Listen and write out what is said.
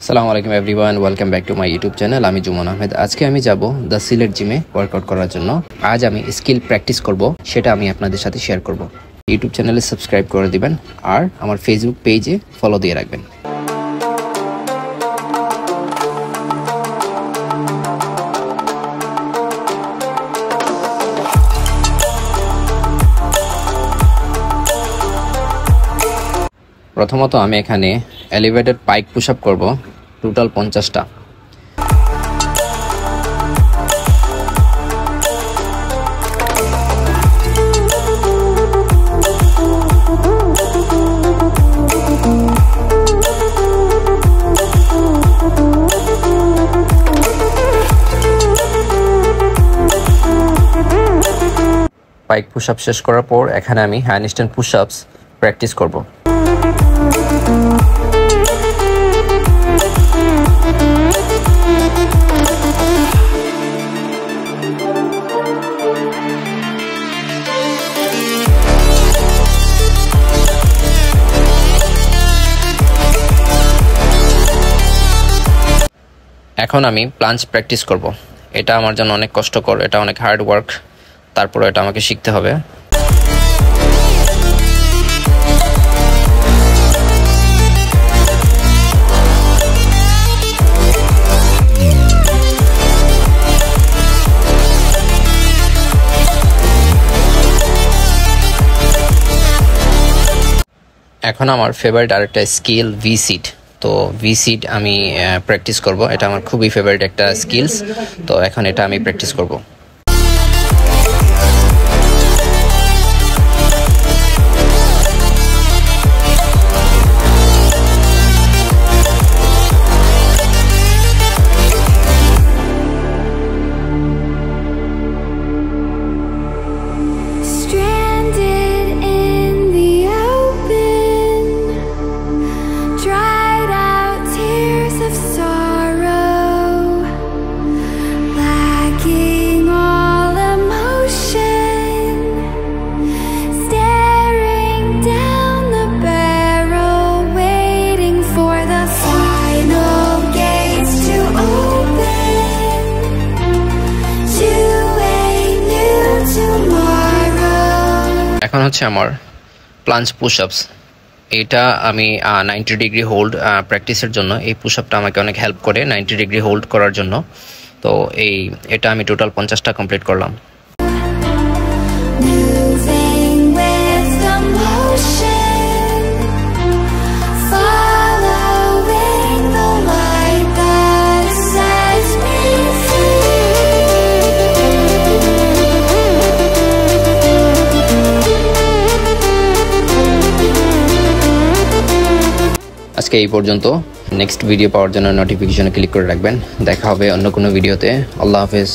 আসসালামু আলাইকুম everyone, welcome back to my YouTube channel. আমি জুমন আহমেদ। আজকে আমি যাব দ্য সিলেট জিমে ওয়ার্কআউট করার জন্য। আজ আমি স্কিল প্র্যাকটিস করব, সেটা আমি আপনাদের সাথে শেয়ার করব। ইউটিউব চ্যানেলে সাবস্ক্রাইব করে দিবেন আর আমার ফেসবুক পেজে ফলো দিয়ে রাখবেন। প্রথমত আমি এখানে এলিভেটেড পাইক পুশ আপ করব, টোটাল 50টা। পাইক পুশ আপ শেষ করার পর এখানে আমি হ্যান্ডস্ট্যান্ড পুশ আপস প্র্যাকটিস করব। এখন আমি প্লাঞ্চ প্র্যাকটিস করব। এটা আমার জন্য অনেক কষ্টকর, এটা অনেক হার্ড ওয়ার্ক, তারপরে এটা আমাকে শিখতে হবে। এখন আমার ফেভারিট আরেকটা স্কিল ভি সিট। তো ভি সিট আমি প্র্যাকটিস করব, এটা আমার খুবই ফেভারিট একটা স্কিলস। তো এখন এটা আমি প্র্যাকটিস করব। এখন হচ্ছে আমার প্লাঞ্চ পুশ আপস। এটা আমি 90 ডিগ্রি হোল্ড প্র্যাকটিসের জন্য এই পুশ আপটা আমাকে অনেক হেল্প করে 90 ডিগ্রি হোল্ড করার জন্য। তো এটা আমি টোটাল 50টা কমপ্লিট করলাম। আজকে এই পর্যন্ত। নেক্সট ভিডিও পাওয়ার জন্য নোটিফিকেশনে ক্লিক করে রাখবেন। দেখা হবে অন্য কোনো ভিডিওতে। আল্লাহ হাফেজ।